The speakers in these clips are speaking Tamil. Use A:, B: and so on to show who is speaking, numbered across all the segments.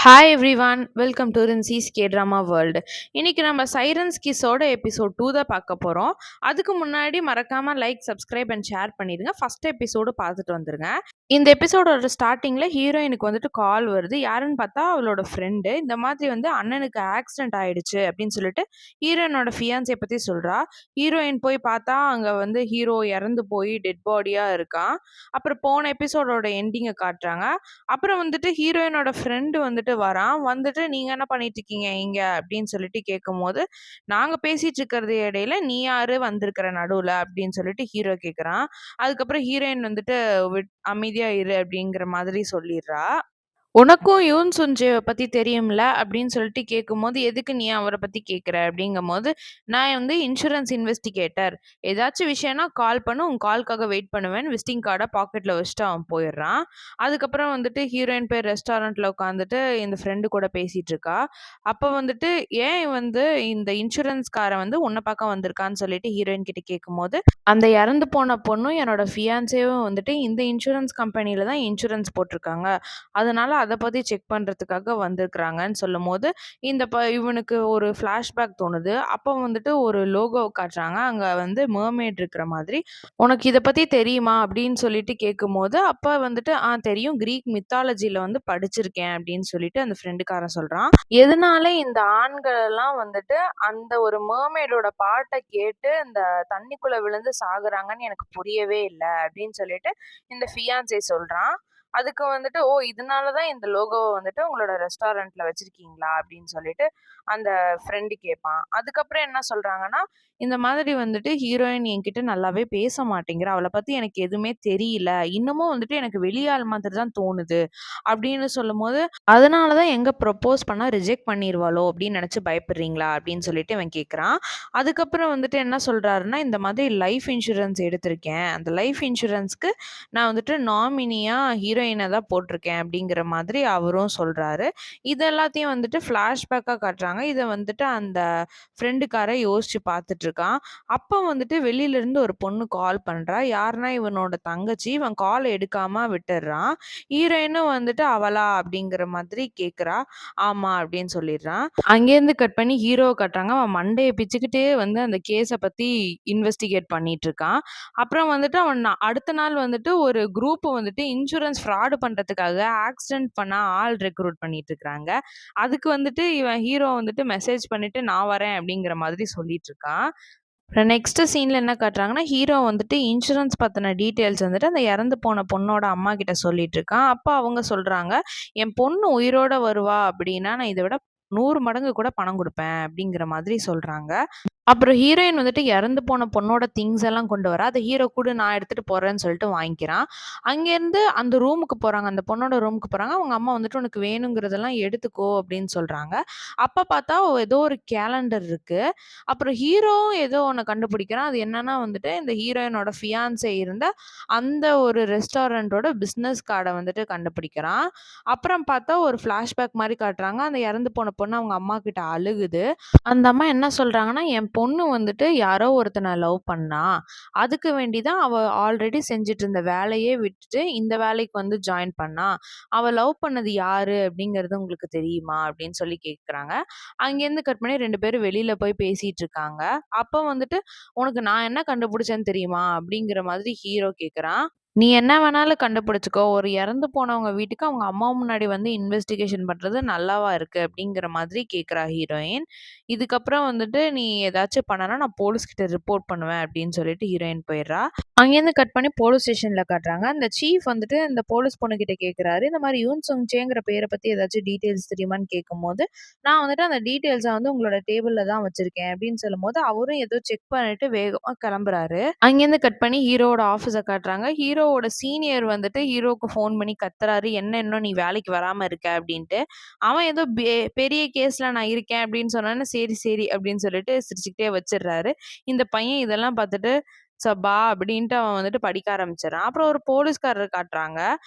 A: ஹாய் எவ்ரிவான், வெல்கம் டு ரின்சிஸ் கே ட்ராமா வேர்ல்டு. இன்னைக்கு நம்ம சைரன்ஸ் கிஸோட எபிசோட் 2 தான் பார்க்க போகிறோம். அதுக்கு முன்னாடி மறக்காமல் லைக், சப்ஸ்கிரைப் அண்ட் ஷேர் பண்ணிடுங்க. ஃபர்ஸ்ட் எபிசோடு பார்த்துட்டு வந்துருங்க. இந்த எபிசோடோட ஸ்டார்டிங்கில் ஹீரோயினுக்கு வந்துட்டு கால் வருது. யாருன்னு பார்த்தா அவளோட ஃப்ரெண்டு. இந்த மாதிரி வந்து அண்ணனுக்கு ஆக்சிடென்ட் ஆயிடுச்சு அப்படின்னு சொல்லிட்டு ஹீரோயினோட ஃபியான்ஸை பற்றி சொல்கிறா. ஹீரோயின் போய் பார்த்தா அங்கே வந்து ஹீரோ இறந்து போய் டெட் பாடியாக இருக்கான். அப்புறம் போன எபிசோடோட எண்டிங்கை காட்டுறாங்க. அப்புறம் வந்துட்டு ஹீரோயினோட ஃப்ரெண்டு வந்துட்டு வரான். வந்துட்டு "நீங்க என்ன பண்ணிட்டு இருக்கீங்க இங்க?" அப்படின்னு சொல்லிட்டு கேட்கும்போது, "நாங்க பேசிட்டு இருக்கிறது இடையில நீ யாரு வந்திருக்கிற நடுவுல?" அப்படின்னு சொல்லிட்டு ஹீரோ கேட்குறான். அதுக்கப்புறம் ஹீரோயின் வந்துட்டு அமைதியா இரு அப்படிங்கிற மாதிரி சொல்லிடுறா. "உனக்கும் யூன் சுஞ்சேவ பத்தி தெரியும்ல?" அப்படின்னு சொல்லிட்டு கேட்கும்போது, "எதுக்கு நீ அவர பத்தி கேட்குற?" அப்படிங்கும்போது, "நான் வந்து இன்சூரன்ஸ் இன்வெஸ்டிகேட்டர். ஏதாச்சும் விஷயம்னா கால் பண்ணு. உன் கால்க்காக வெயிட் பண்ணுவேன்னு" விசிட்டிங் கார்ட பாக்கெட்ல வச்சுட்டு அவன் போயிடுறான். அதுக்கப்புறம் வந்துட்டு ஹீரோயின் போய் ரெஸ்டாரண்ட்ல உட்காந்துட்டு இந்த ஃப்ரெண்டு கூட பேசிட்டு இருக்கா. அப்ப வந்துட்டு, "ஏன் வந்து இந்த இன்சூரன்ஸ்காரன் வந்து உன்ன பார்க்க வந்திருக்கான்னு" சொல்லிட்டு ஹீரோயின் கிட்ட கேட்கும்போது, "அந்த இறந்து போன பொண்ணும் என்னோட ஃபியான்சேவும் வந்துட்டு இந்த இன்சூரன்ஸ் கம்பெனில தான் இன்சூரன்ஸ் போட்டிருக்காங்க. அதனால அத பத்தி செக் பண்றதுக்காக வந்திருக்கிறாங்கன்னு" சொல்லும்போது, இவனுக்கு ஒரு ஃப்ளாஷ்பேக் தோணுது. அப்போ வந்துட்டு ஒரு லோகோ காட்டுறாங்க. அங்க வந்து மெர்மெய்ட் இருக்கிற மாதிரி. "உனக்கு இத பத்தி தெரியுமா?" அப்படின்னு சொல்லிட்டு கேட்கும்போது, அப்ப வந்துட்டு, தெரியும். கிரீக் மித்தாலஜில வந்து படிச்சிருக்கேன்" அப்படின்னு சொல்லிட்டு அந்த ஃப்ரெண்டுக்காரன் சொல்றான். எதனால இந்த ஆண்கள் எல்லாம் வந்துட்டு அந்த ஒரு மெர்மெய்டோட பாட்ட கேட்டு இந்த தண்ணிக்குள்ள விழுந்து சாகுறாங்கன்னு எனக்கு புரியவே இல்ல அப்படின்னு சொல்லிட்டு இந்த ஃபியான்சே சொல்றான். அதுக்கு வந்துட்டு, "ஓ! இதனால தான் இந்த லோகோவ வந்துட்டு உங்களோட ரெஸ்டாரண்ட்ல வச்சிருக்கீங்களா?" அப்படின்னு சொல்லிட்டு அந்த ஃப்ரெண்டு கேட்பான். அதுக்கப்புறம் என்ன சொல்றாங்கன்னா, "இந்த மாதிரி வந்துட்டு ஹீரோயின் என்கிட்ட நல்லாவே பேச மாட்டேங்கிறா. அவள பத்தி எனக்கு எதுவுமே தெரியல. இன்னமும் வந்துட்டு எனக்கு வெளியாள் மாதிரி தான் தோணுது." அப்படின்னு சொல்லும்போது, "அதனால தான் எங்க ப்ரொப்போஸ் பண்ணா ரிஜெக்ட் பண்ணிருவாளோ அப்படின்னு நெனச்சு பயப்படுறீங்களா?" அப்படின்னு சொல்லிட்டு இவன் கேட்குறான். அதுக்கப்புறம் வந்துட்டு என்ன சொல்றாருன்னா, "இந்த மாதிரி லைஃப் இன்சூரன்ஸ் எடுத்திருக்கேன். அந்த லைஃப் இன்சூரன்ஸ்க்கு நான் வந்துட்டு நாமினியா ஹீரோயின தான் போட்டிருக்கேன்" அப்படிங்கிற மாதிரி அவரும் சொல்றாரு. இது எல்லாத்தையும் வந்துட்டு ஃப்ளாஷ்பேக்கா காட்டுறாங்க. இத வந்துட்டு அந்த ஃப்ரெண்டுக்காரன் யோசிச்சு பார்த்துட்டு இருக்கான். அப்ப வந்துட்டு வெளியில இருந்து ஒரு பொண்ணு கால் பண்றா. யாருன்னா இவனோட தங்கச்சி. இவன் கால் எடுக்காம விட்டுர்றான். ஹீரோயினும் வந்துட்டு "அவளா?" அப்படிங்கிற மாதிரி கேட்கிறா. "ஆமா" அப்படின்னு சொல்லிடுறான். அங்கேருந்து கட் பண்ணி ஹீரோவ காட்டுறாங்க. அவன் மண்டைய பிச்சுக்கிட்டே வந்து அந்த கேஸ பத்தி இன்வெஸ்டிகேட் பண்ணிட்டு இருக்கான். அப்புறம் வந்துட்டு அவன் அடுத்த நாள் வந்துட்டு ஒரு குரூப் வந்துட்டு இன்சூரன்ஸ் ஃப்ராட் பண்றதுக்காக ஆக்சிடென்ட் பண்ண ஆள் ரெக்ரூட் பண்ணிட்டு இருக்காங்க. அதுக்கு வந்துட்டு இவன் ஹீரோ வந்துட்டு மெசேஜ் பண்ணிட்டு "நான் வரேன்" அப்படிங்கிற மாதிரி சொல்லிட்டு இருக்கான். அப்புறம் நெக்ஸ்ட் சீன்ல என்ன காட்டுறாங்கன்னா, ஹீரோ வந்துட்டு இன்சூரன்ஸ் பத்தின டீட்டெயில்ஸ் வந்துட்டு அந்த இறந்து போன பொண்ணோட அம்மா கிட்ட சொல்லிட்டு இருக்கான். அப்ப அவங்க சொல்றாங்க, "என் பொண்ணு உயிரோட வருவா அப்படின்னா, நான் இத விட 100 மடங்கு கூட பணம் குடுப்பேன்" அப்படிங்கிற மாதிரி சொல்றாங்க. அப்புறம் ஹீரோயின் வந்துட்டு இறந்து போன பொண்ணோட திங்ஸ் எல்லாம் கொண்டு வரா. அத ஹீரோ குடு நான் எடுத்துட்டு போறேன்னு சொல்லிட்டு வாங்கிக்கிறான். அங்கேருந்து அந்த ரூமுக்கு போறாங்க. அந்த பொண்ணோட ரூமுக்கு போறாங்க. அவங்க அம்மா வந்துட்டு "உனக்கு வேணுங்கிறதெல்லாம் எடுத்துக்கோ" அப்படின்னு சொல்றாங்க. அப்ப பார்த்தா ஏதோ ஒரு கேலண்டர் இருக்கு. அப்புறம் ஹீரோவும் ஏதோ ஒண்ண கண்டுபிடிக்கிறான். அது என்னன்னா வந்துட்டு இந்த ஹீரோயினோட ஃபியான்சே இருந்த அந்த ஒரு ரெஸ்டாரண்டோட பிசினஸ் கார்ட வந்துட்டு கண்டுபிடிக்கிறான். அப்புறம் பார்த்தா ஒரு ஃபிளாஷ்பேக் மாரி காட்டுறாங்க. அந்த இறந்து போன பொண்ணு அவங்க அம்மா கிட்ட அழுகுது. அந்த அம்மா என்ன சொல்றாங்கன்னா, "என் பொண்ணு வந்துட்டு யாரோ ஒருத்தன லவ் பண்ணா. அதுக்கு வேண்டி தான் அவ ஆல்ரெடி செஞ்சுட்டு இருந்த வேலையே விட்டுட்டு இந்த வேலைக்கு வந்து ஜாயின் பண்ணா. அவ லவ் பண்ணது யாரு அப்படிங்கிறது உங்களுக்கு தெரியுமா?" அப்படின்னு சொல்லி கேட்குறாங்க. அங்கேருந்து கட் பண்ணி 2 பேரும் வெளியில போய் பேசிட்டு இருக்காங்க. அப்ப வந்துட்டு, "உனக்கு நான் என்ன கண்டுபிடிச்சேன்னு தெரியுமா?" அப்படிங்கிற மாதிரி ஹீரோ கேட்குறான். "நீ என்ன வேணாலும் கண்டுபிடிச்சுக்கோ. ஒரு இறந்து போனவங்க வீட்டுக்கு அவங்க அம்மா முன்னாடி வந்து இன்வெஸ்டிகேஷன் பண்றது நல்லாவா இருக்கு?" அப்படிங்கிற மாதிரி கேட்குறா ஹீரோயின். இதுக்கப்புறம் வந்துட்டு, "நீ ஏதாச்சும் பண்ணனா நான் போலீஸ் கிட்ட ரிப்போர்ட் பண்ணுவேன்" அப்படின்னு சொல்லிட்டு ஹீரோயின் போயிடுறா. அங்கேருந்து கட் பண்ணி போலீஸ் ஸ்டேஷன்ல காட்டுறாங்க. அந்த சீஃப் வந்துட்டு இந்த போலீஸ் பொண்ணுகிட்ட கேட்குறாரு. இந்த மாரி யூன் சுங் சேங்கிற பேர பத்தி ஏதாச்சும் டீட்டெயில்ஸ் தெரியுமான்னு கேட்கும்போது, "நான் வந்துட்டு அந்த டீட்டெயில்ஸ வந்து உங்களோட டேபிள்ல தான் வச்சிருக்கேன்" அப்படின்னு சொல்லும்போது, அவரும் ஏதோ செக் பண்ணிட்டு வேகமா கிளம்புறாரு. அங்கேருந்து கட் பண்ணி ஹீரோவோட ஆஃபீஸ காட்டுறாங்க. ஹீரோவோட சீனியர் வந்துட்டு ஹீரோவுக்கு ஃபோன் பண்ணி கத்துறாரு. "என்ன இன்னும் நீ வேலைக்கு வராம இருக்க?" அப்படின்ட்டு. அவன் ஏதோ பெரிய கேஸ்ல நான் இருக்கேன் அப்படின்னு சொன்னோனே, "சரி, சரி" அப்படின்னு சொல்லிட்டு சிரிச்சுக்கிட்டே வச்சுடுறாரு. இந்த பையன் இதெல்லாம் பார்த்துட்டு, சப்பா! அப்படின்ட்டு அவன் வந்துட்டு படிக்க ஆரம்பிச்சுறான். அப்புறம் ஒரு போலீஸ்காரர காட்டுறாங்க.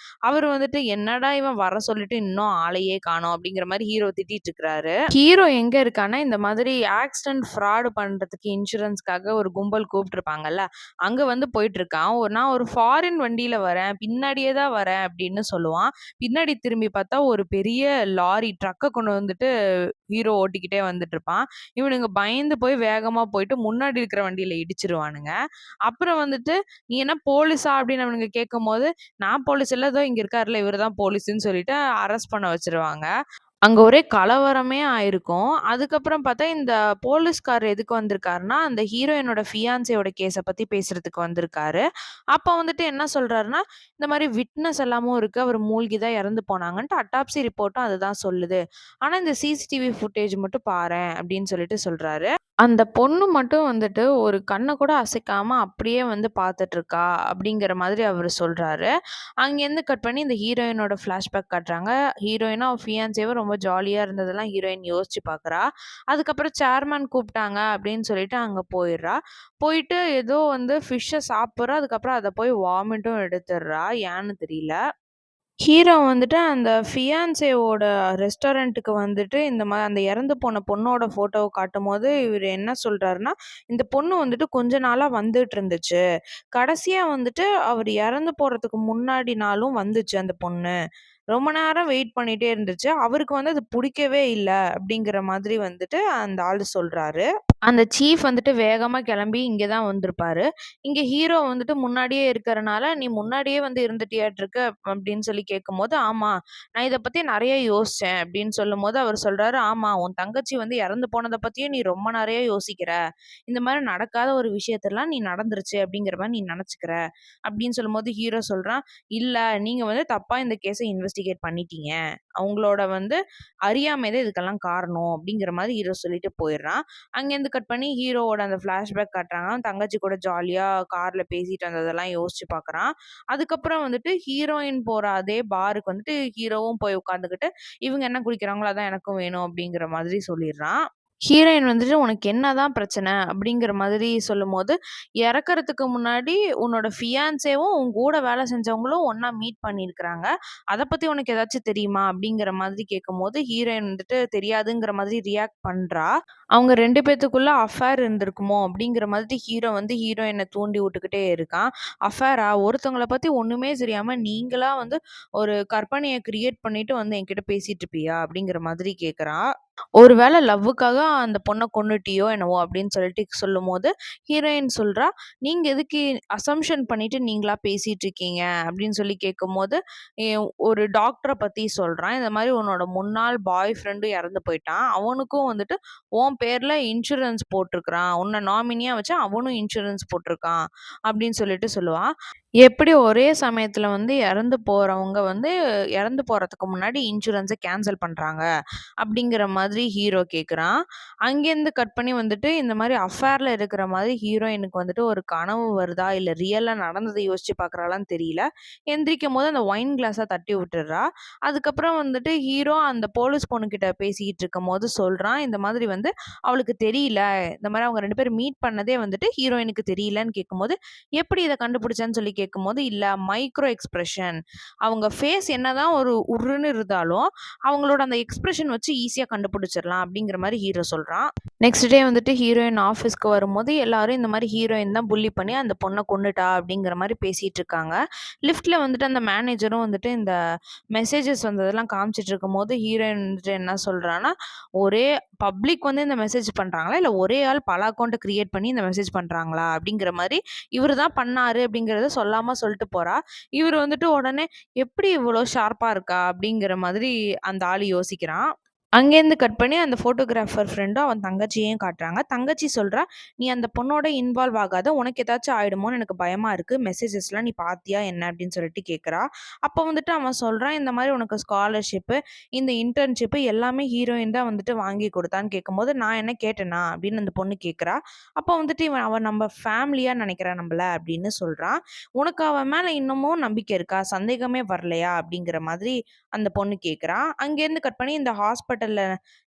A: அவரு வந்துட்டு, "என்னடா இவன் வர சொல்லிட்டு இன்னும் ஆளையே காணோம்." அப்படிங்கிற மாரி ஹீரோ திட்டிட்டு இருக்கிறாரு. ஹீரோ எங்க இருக்கான்னா, இந்த மாதிரி ஆக்சிடென்ட் ஃப்ராட் பண்றதுக்கு இன்சூரன்ஸ்க்காக ஒரு கும்பல் கூப்ட்டுருப்பாங்கல்ல, அங்க வந்து போயிட்டுருக்கான். நான் ஒரு ஃபாரின் வண்டியில வரேன், பின்னாடியே தான் வரேன் அப்படின்னு சொல்லுவான். பின்னாடி திரும்பி பார்த்தா ஒரு பெரிய லாரி ட்ரக்க கொண்டு வந்துட்டு ஹீரோ ஓட்டிக்கிட்டே வந்துட்டுருப்பான். இவனுங்க பயந்து போய் வேகமா போயிட்டு முன்னாடி இருக்கிற வண்டியில இடிச்சுருவானுங்க. அப்புறம் வந்துட்டு, "நீ என்ன போலீஸா?" அப்படின்னு அவனுங்க கேட்கும்போது, "நான் போலீஸ் இல்ல. இதோ இங்க இருக்காருல்ல, இவரு தான் போலீஸ்ன்னு" சொல்லிட்டு அரெஸ்ட் பண்ண வச்சுருவாங்க. அங்க ஒரே கலவரமே ஆயிருக்கும். அதுக்கப்புறம் பார்த்தா, இந்த போலீஸ்காரர் எதுக்கு வந்திருக்காருன்னா, அந்த ஹீரோயினோட ஃபியான்சியோட கேஸ பத்தி பேசுறதுக்கு வந்திருக்காரு. அப்ப வந்துட்டு என்ன சொல்றாருன்னா, இந்த மாரி விட்னஸ் எல்லாமும் இருக்கு. அவரு மூழ்கி தான் இறந்து போனாங்கன்ட்டு அட்டாப்சி ரிப்போர்ட்டும் அதுதான் சொல்லுது. ஆனா, இந்த சிசிடிவி ஃபுட்டேஜ் மட்டும் பாரேன் அப்படின்னு சொல்லிட்டு சொல்றாரு. அந்த பொண்ணு மட்டும் வந்துட்டு ஒரு கண்ண கூட அசைக்காம அப்படியே வந்து பார்த்துட்டுருக்கா, அப்படிங்கிற மாதிரி அவரு சொல்றாரு. அங்கேருந்து கட் பண்ணி இந்த ஹீரோயினோட ஃப்ளாஷ்பேக் காட்டுறாங்க. ஹீரோயினும் அவ ஃபியான்சியும் ரொம்ப ஜாலியா இருந்ததெல்லாம் ஹீரோயின் யோசிச்சு பார்க்குறா. அதுக்கப்புறம் சேர்மேன் கூப்பிட்டாங்க அப்படின்னு சொல்லிட்டு அங்க போயிர்றா. போயிட்டு ஏதோ வந்து ஃபிஷ்ஷ சாப்பிட்றா. அதுக்கப்புறம் அத போய் வாமிட்டும் எடுத்துர்றா. ஏன்னு தெரியல. ஹீரோ வந்துட்டு அந்த ஃபியான்சேவோட ரெஸ்டாரண்ட்டுக்கு வந்துட்டு அந்த இறந்து போன பொண்ணோட ஃபோட்டோவ காட்டும்போது, இவரு என்ன சொல்றாருன்னா, இந்த பொண்ணு வந்துட்டு கொஞ்ச நாளா வந்துட்டுருந்துச்சு. கடைசியா வந்துட்டு அவரு இறந்து போறதுக்கு முன்னாடி நாளும் வந்துச்சு அந்த பொண்ணு. ரொம்ப நேரம் வெயிட் பண்ணிட்டே இருந்துச்சு. அவருக்கு வந்து அது புடிக்கவே இல்ல, அப்படிங்கிற மாதிரி வந்துட்டு அந்த ஆளு சொல்றாரு. அந்த சீஃப் வந்துட்டு வேகமா கிளம்பி இங்க தான் வந்திருப்பாரு. இங்க ஹீரோ வந்துட்டு முன்னாடியே இருக்கறனால, "நீ முன்னாடியே வந்து இருந்துட்டியாட்ருக்கு" அப்படின்னு சொல்லி கேட்கும்போது, "ஆமா, நான் இத பத்தி நெறைய யோசிச்சேன்" அப்படின்னு சொல்லும்போது, அவர் சொல்றாரு, "ஆமா, உன் தங்கச்சி வந்து இறந்து போனத பத்தியும் நீ ரொம்ப நெறைய யோசிக்கிற. இந்த மாரி நடக்காத ஒரு விஷயத்தெல்லாம் நீ நடந்துருச்சு அப்படிங்கிற மாரி நீ நெனச்சுக்கிற" அப்படின்னு சொல்லும்போது, ஹீரோ சொல்றான், "இல்ல, நீங்க வந்து தப்பா இந்த கேஸ இன்வெஸ்டிகேட் பண்ணிட்டீங்க. அவங்களோட வந்து அறியாமை தான் இதுக்கெல்லாம் காரணம்" அப்படிங்கிற மாரி ஹீரோ சொல்லிட்டு போயிர்றான். அங்கேருந்து கட் பண்ணி ஹீரோவோட அந்த ஃப்ளாஷ்பேக் காட்டுறாங்க. அவன் தங்கச்சி கூட ஜாலியா கார்ல பேசிட்டு வந்ததெல்லாம் யோசிச்சு பார்க்குறான். அதுக்கப்புறம் வந்துட்டு ஹீரோயின் போற அதே பாருக்கு வந்துட்டு ஹீரோவும் போய் உட்காந்துக்கிட்டு, இவங்க என்ன குடிக்கிறாங்களோ அதான் எனக்கும் வேணும் அப்படிங்கிற மாதிரி சொல்லிர்றான். ஹீரோயின் வந்துட்டு, "உனக்கு என்னதான் பிரச்சனை?" அப்படிங்கிற மாதிரி சொல்லும்போது, "இறக்கறதுக்கு முன்னாடி உன்னோட ஃபியான்சேவும், உன் கூட வேலை செஞ்சவங்களும் ஒண்ணா மீட் பண்ணியிருக்கிறாங்க. அத பத்தி உனக்கு ஏதாச்சும் தெரியுமா?" அப்படிங்கிற மாதிரி கேட்கும்போது, ஹீரோயின் வந்துட்டு தெரியாதுங்கிற மாதிரி ரியாக்ட் பண்றா. அவங்க 2 பேத்துக்குள்ள அஃபேர் இருந்திருக்குமோ அப்படிங்கிற மாதிரி ஹீரோ வந்து ஹீரோயின தூண்டி விட்டுக்கிட்டே இருக்கான். "அஃபேரா? ஒருத்தவங்கள பத்தி ஒண்ணுமே தெரியாம நீங்களா வந்து ஒரு கற்பனைய கிரியேட் பண்ணிட்டு வந்து என்கிட்ட பேசிட்டு இருப்பியா?" அப்படிங்கிற மாதிரி கேட்கிறா. ஒரு வேள லவ்வுக்காக அந்த பொண்ண கொன்னுட்டியோ என்னவோ அப்படின்னு சொல்லிட்டு சொல்லும்போது, ஹீரோயின் சொல்றா, "நீங்க எதுக்கு அசம்ப்ஷன் பண்ணிட்டு நீங்களா பேசிட்டு இருக்கீங்க?" அப்படின்னு சொல்லி கேட்கும்போது, ஒரு டாக்டர பத்தி சொல்றான். இந்த மாரி உன்னோட முன்னாள் பாய் ஃப்ரெண்டும் இறந்து போயிட்டான். அவனுக்கும் வந்துட்டு உன் பேர்ல இன்சூரன்ஸ் போட்டிருக்கிறான். உன்ன நாமினியா வச்சு அவனும் இன்சூரன்ஸ் போட்டிருக்கான் அப்படின்னு சொல்லிட்டு சொல்லுவான். எப்படி ஒரே சமயத்துல வந்து இறந்து போறவங்க வந்து இறந்து போறதுக்கு முன்னாடி இன்சூரன்ஸ கேன்சல் பண்றாங்க? அப்படிங்கிற மாதிரி ஹீரோ கேட்குறான். அங்கேருந்து கட் பண்ணி வந்துட்டு இந்த மாரி அஃபேர்ல இருக்கிற மாதிரி ஹீரோயினுக்கு வந்துட்டு ஒரு கனவு வருதா? இல்ல ரியலா நடந்தத யோசிச்சு பார்க்குறாளான்னு தெரியல. எந்திரிக்கும்போது அந்த ஒயின் கிளாஸ தட்டி விட்டுர்றா. அதுக்கப்புறம் வந்துட்டு ஹீரோ அந்த போலீஸ் பொண்ணுகிட்ட பேசிக்கிட்டு இருக்கும்போது சொல்றான், இந்த மாதிரி வந்து அவளுக்கு தெரியல. இந்த மாரி அவங்க 2 பேரும் மீட் பண்ணதே வந்துட்டு ஹீரோயினுக்கு தெரியலன்னு கேட்கும்போது, எப்படி இத கண்டுபிடிச்சேன்னு சொல்லி கேட்கும்போது, இல்ல மைக்ரோ எக்ஸ்பிரஷன். அவங்க ஃபேஸ் என்னதான் ஒரு உர்ருன்னு இருந்தாலும், அவங்களோட அந்த எக்ஸ்பிரஷன் வச்சு ஈஸியா கண்டுபிடிச்சிடலாம் அப்படிங்கிற மாரி ஹீரோ சொல்றான். நெக்ஸ்ட் டே வந்துட்டு ஹீரோயின் ஆஃபீஸ்க்கு வரும்போது எல்லாரும் இந்த மாரி ஹீரோயின் தான் புல்லி பண்ணி அந்த பொண்ண கொன்னுட்டா அப்படிங்கிற மாரி பேசிட்டு இருக்காங்க. லிஃப்ட்ல வந்துட்டு அந்த மேனேஜரும் வந்துட்டு இந்த மெசேஜஸ் வந்ததெல்லாம் காமிச்சிட்டு இருக்கும்போது ஹீரோயின் வந்துட்டு என்ன சொல்றான்னா, ஒரே பப்ளிக் வந்து இந்த மெசேஜ் பண்றாங்களா? இல்ல ஒரே ஆள் பல அக்கவுண்ட்ட கிரியேட் பண்ணி இந்த மெசேஜ் பண்றாங்களா? அப்படிங்கிற மாரி இவரு தான் பண்ணாரு அப்படிங்கிறத சொல்லாம சொல்லிட்டு போறா. இவரு வந்துட்டு உடனே எப்படி இவ்வளோ ஷார்ப்பா இருக்கா? அப்படிங்கிற மாதிரி அந்த ஆளு யோசிக்கிறான். அங்கேருந்து கட் பண்ணி அந்த ஃபோட்டோகிராஃபர் ஃப்ரெண்டும் அவன் தங்கச்சியையும் காட்டுறாங்க. தங்கச்சி சொல்றா, "நீ அந்த பொண்ணோட இன்வால்வ் ஆகாத. உனக்கு ஏதாச்சும் ஆயிடுமோன்னு எனக்கு பயமா இருக்கு. மெசேஜஸ்லாம் நீ பார்த்தியா என்ன?" அப்படின்னு சொல்லிட்டு கேட்குறா. அப்போ வந்துட்டு அவன் சொல்றான், "இந்த மாரி உனக்கு ஸ்காலர்ஷிப்பு, இந்த இன்டர்ன்ஷிப்பு எல்லாமே ஹீரோயின் தான் வந்துட்டு வாங்கி குடுத்தான்னு" கேட்கும்போது, "நான் என்ன கேட்டேனா?" அப்படின்னு அந்த பொண்ணு கேட்குறா. அப்போ வந்துட்டு அவன் நம்ம ஃபேமிலியா நினைக்கிறா நம்மள அப்படின்னு சொல்றான். "உனக்கு அவன் மேல இன்னமும் நம்பிக்கை இருக்கா? சந்தேகமே வரலையா?" அப்படிங்கிற மாதிரி அந்த பொண்ணு கேட்குறா. அங்கேருந்து கட் பண்ணி இந்த ஹாஸ்பிட்டல் ஹாஸ்பிட்டல்ல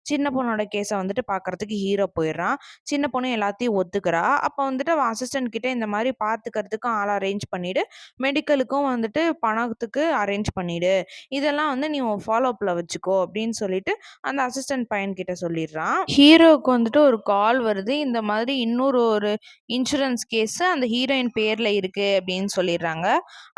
A: சின்ன பொண்ணோட கேஸ வந்துட்டு பார்க்கறதுக்கு ஹீரோ போயிடுறான். சின்ன பொண்ணு எல்லாத்தையும் ஒத்துக்கிறா. அப்ப வந்துட்டு அவன் அசிஸ்டன்ட் கிட்ட இந்த மாரி பார்த்துக்கிறதுக்கும் ஆள் அரேஞ்ச் பண்ணிடு. மெடிக்கலுக்கும் வந்துட்டு பணத்துக்கு அரேஞ்ச் பண்ணிடு. இதெல்லாம் வந்து நீ உன் ஃபாலோ அப்ல வச்சுக்கோ அப்படின்னு சொல்லிட்டு அந்த அசிஸ்டன்ட் பையன்கிட்ட சொல்லிடுறான். ஹீரோவுக்கு வந்துட்டு ஒரு கால் வருது. இந்த மாதிரி இன்னொரு ஒரு இன்சூரன்ஸ் கேஸ் அந்த ஹீரோயின் பேர்ல இருக்கு அப்படின்னு சொல்லிடுறாங்க.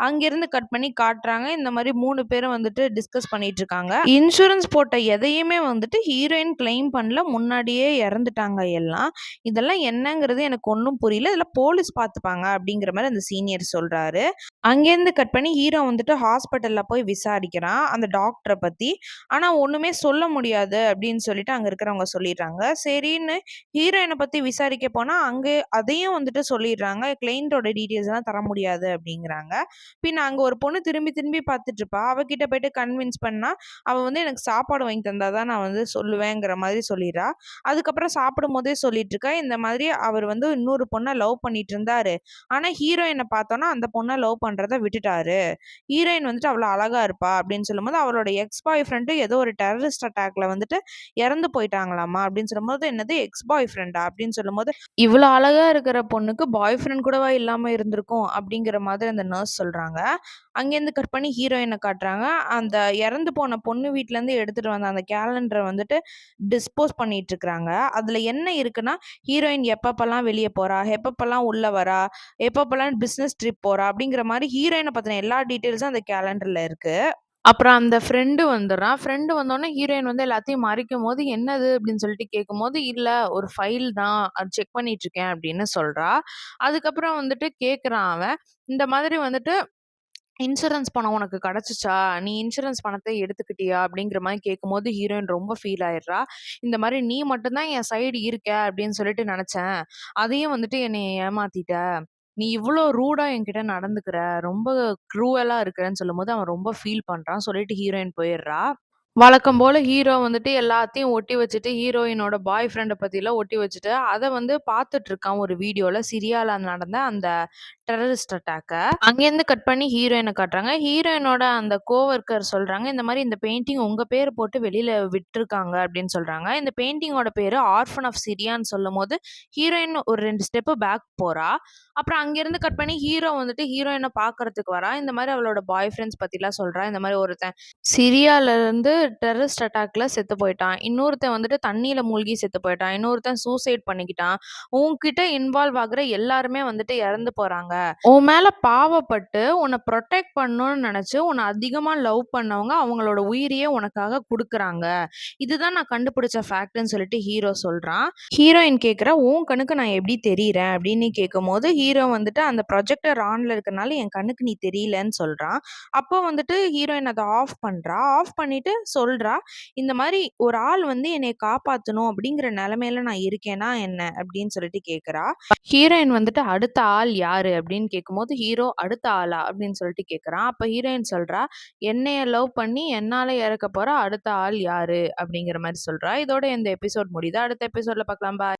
A: அங்கிருந்து கட் பண்ணி காட்டுறாங்க. இந்த மாரி 3 பேரும் வந்துட்டு டிஸ்கஸ் பண்ணிட்டு இருக்காங்க. இன்சூரன்ஸ் போட்ட எதையுமே வந்துட்டு ஹீரோயின் கிளைம் பண்ணல. முன்னாடியே இறந்துட்டாங்க எல்லாம். இதெல்லாம் என்னங்கிறது எனக்கு ஒண்ணும் புரியல. இதெல்லாம் போலீஸ் பார்த்துப்பாங்க அப்படிங்கிற மாரி அந்த சீனியர் சொல்றாரு. அங்கேருந்து கட் பண்ணி ஹீரோ வந்துட்டு ஹாஸ்பிட்டல்ல போய் விசாரிக்கிறான். அந்த டாக்டர பத்தி. ஆனா ஒண்ணுமே சொல்ல முடியாது அப்படின்னு சொல்லிட்டு அங்க இருக்கிறவங்க சொல்லிடுறாங்க. சரின்னு ஹீரோயின பத்தி விசாரிக்க போனா, அங்க அதையும் வந்துட்டு சொல்லிடுறாங்க. கிளையன்ட்டோட டீட்டெயில்ஸ்லாம் தர முடியாது அப்படிங்கிறாங்க. பின்ன அங்க ஒரு பொண்ணு திரும்பி திரும்பி பார்த்துட்டு இருப்பா. அவ கிட்ட போயிட்டு கன்வின்ஸ் பண்ணா, அவ வந்து எனக்கு சாப்பாடு வாங்கி தந்தா தான் நான் வந்து சொல்லுவேங்கிற மாதிரி சொல்லிடுறா. அதுக்கப்புறம் சாப்பிடும்போதே சொல்லிட்டு இருக்கா, இந்த மாதிரி அவர் வந்து இன்னொரு பொண்ண லவ் பண்ணிட்டு இருந்தாரு. ஆனா ஹீரோயின பார்த்தோம்னா, அந்த பொண்ண லவ் பண்றத விட்டுட்டாரு. ஹீரோயின் வந்துட்டு அவ்வளோ அழகா இருப்பா அப்படின்னு சொல்லும்போது, அவளோட எக்ஸ் பாய் ஃப்ரெண்டு ஏதோ ஒரு டெரரிஸ்ட் அட்டாக்ல வந்துட்டு இறந்து போயிட்டாங்களாமா அப்படின்னு சொல்லும்போது, என்னது எக்ஸ் பாய் ஃப்ரெண்டா அப்படின்னு சொல்லும்போது, இவ்வளோ அழகா இருக்கிற பொண்ணுக்கு பாய் ஃப்ரெண்ட் கூடவா இல்லாம இருந்திருக்கும் அப்படிங்கிற மாதிரி அந்த நர்ஸ் சொல்றாங்க. அங்கேருந்து கட் பண்ணி ஹீரோயின காட்டுறாங்க. அந்த இறந்து போன பொண்ணு வீட்லேருந்து எடுத்துட்டு வந்த அந்த கேலண்டர வந்துட்டு டிஸ்போஸ் பண்ணிட்டு இருக்கிறாங்க. அதுல என்ன இருக்குன்னா, ஹீரோயின் எப்பப்பலாம் வெளிய போறா, எப்பப்பலாம் உள்ள வரா, எப்பப்பலாம் பிசினஸ் ட்ரிப் போறா அப்படிங்கிற மாரி ஹீரோயின பத்தின எல்லா டீட்டெயில்ஸும் அந்த கேலண்டர்ல இருக்கு. அப்புறம் அந்த ஃப்ரெண்டு வந்துர்றான். ஃப்ரெண்டு வந்தோனே ஹீரோயின் வந்து எல்லாத்தையும் மறைக்கும்போது, "என்னது?" அப்படின்னு சொல்லிட்டு கேட்கும்போது, "இல்ல ஒரு ஃபைல் தான். அது செக் பண்ணிட்டு இருக்கேன்" அப்படின்னு சொல்றா. அதுக்கப்புறம் வந்துட்டு கேட்குறான் அவன். இந்த மாதிரி வந்துட்டு, "இன்சூரன்ஸ் பணம் உனக்கு கிடைச்சுச்சா? நீ இன்சூரன்ஸ் பணத்த எடுத்துக்கிட்டியா?" அப்படிங்கிற மாரி கேட்கும்போது, ஹீரோயின் ரொம்ப ஃபீல் ஆயிடுறா. "இந்த மாரி நீ மட்டும் தான் என் சைடு இருக்க அப்படின்னு சொல்லிட்டு நெனச்சேன். அதையும் வந்துட்டு என்னைய ஏமாத்திட்ட. நீ இவ்ளோ ரூடா என்கிட்ட நடந்துக்கிற. ரொம்ப க்ரூவலா இருக்கிறன்னு" சொல்லும்போது, அவன் ரொம்ப ஃபீல் பண்றான். சொல்லிட்டு ஹீரோயின் போயிர்றா. வழக்கம் போல ஹீரோ வந்துட்டு எல்லாத்தையும் ஒட்டி வச்சுட்டு, ஹீரோயினோட பாய் ஃப்ரெண்ட பத்திலாம் ஒட்டி வச்சுட்டு, அத வந்து பார்த்துட்டு இருக்கான் ஒரு வீடியோல. சிரியால நடந்த அந்த டெரரிஸ்ட் அட்டாக்க. அங்கேருந்து கட் பண்ணி ஹீரோயின காட்டுறாங்க. ஹீரோயினோட அந்த கோவொர்க்கர் சொல்றாங்க, "இந்த மாரி இந்த பெயிண்டிங் உங்க பேர் போட்டு வெளியில விட்டுருக்காங்க" அப்படின்னு சொல்றாங்க. இந்த பெயிண்டிங்கோட பேரு ஆர்ஃபன் ஆஃப் சிரியான்னு சொல்லும்போது, ஹீரோயின் ஒரு 2 ஸ்டெப் பேக் போறா. அப்புறம் அங்கேருந்து கட் பண்ணி ஹீரோ வந்துட்டு ஹீரோயின பார்க்கறதுக்கு வரான். இந்த மாரி அவளோட பாய் ஃப்ரெண்ட்ஸ் பத்திலாம் சொல்றா. இந்த மாரி ஒருத்தன் சிரியால இருந்து டெரரிஸ்ட் அட்டாக்ல செத்து போயிட்டான். இன்னொருத்தன் வந்துட்டு தண்ணீல மூழ்கி செத்து போயிட்டான். இன்னொருத்தன் சூசைட் பண்ணிக்கிட்டான். உன்கிட்ட இன்வால்வ் ஆகுற எல்லாருமே வந்துட்டு இறந்து போறாங்க. உன் மேல பாவப்பட்டு உன்ன புரொடெக்ட் பண்ணணும்னு நெனச்சு, உன்ன அதிகமா லவ் பண்ணவங்க அவங்களோட உயிரையே உனக்காக குடுக்குறாங்க. இதுதான் நான் கண்டுபிடிச்ச ஃபேக்ட்ன்னு சொல்லிட்டு ஹீரோ சொல்றான். ஹீரோயின் கேட்கிறா, "உன் கண்ணுக்கு நான் எப்படி தெரியிறேன்?" அப்படின்னு கேட்கும்போது, ஹீரோ வந்துட்டு அந்த ப்ரொஜெக்டர் ஆன்ல இருக்கனால என் கண்ணுக்கு நீ தெரியலன்னு சொல்றான். அப்போ வந்துட்டு ஹீரோயின் அத ஆஃப் பண்றா. ஆஃப் பண்ணிட்டு சொல்றா, "இந்த மாரி ஒரு ஆள் வந்து என்னைய காப்பாத்தணும் அப்படிங்கிற நெலைமையில நான் இருக்கேன்னா என்ன?" அப்படின்னு சொல்லிட்டு கேட்கிறா. ஹீரோயின் வந்துட்டு, "அடுத்த ஆள் யாரு?" அப்படின்னு கேட்கும்போது, ஹீரோ "அடுத்த ஆளா?" அப்படின்னு சொல்லிட்டு கேட்குறான். அப்ப ஹீரோயின் சொல்றா, "என்னைய லவ் பண்ணி என்னால இறக்க போற அடுத்த ஆள் யாரு?" அப்படிங்கிற மாரி சொல்றா. இதோட இந்த எபிசோட் முடியுது. அடுத்த எபிசோட்ல பார்க்கலாம். பாய்.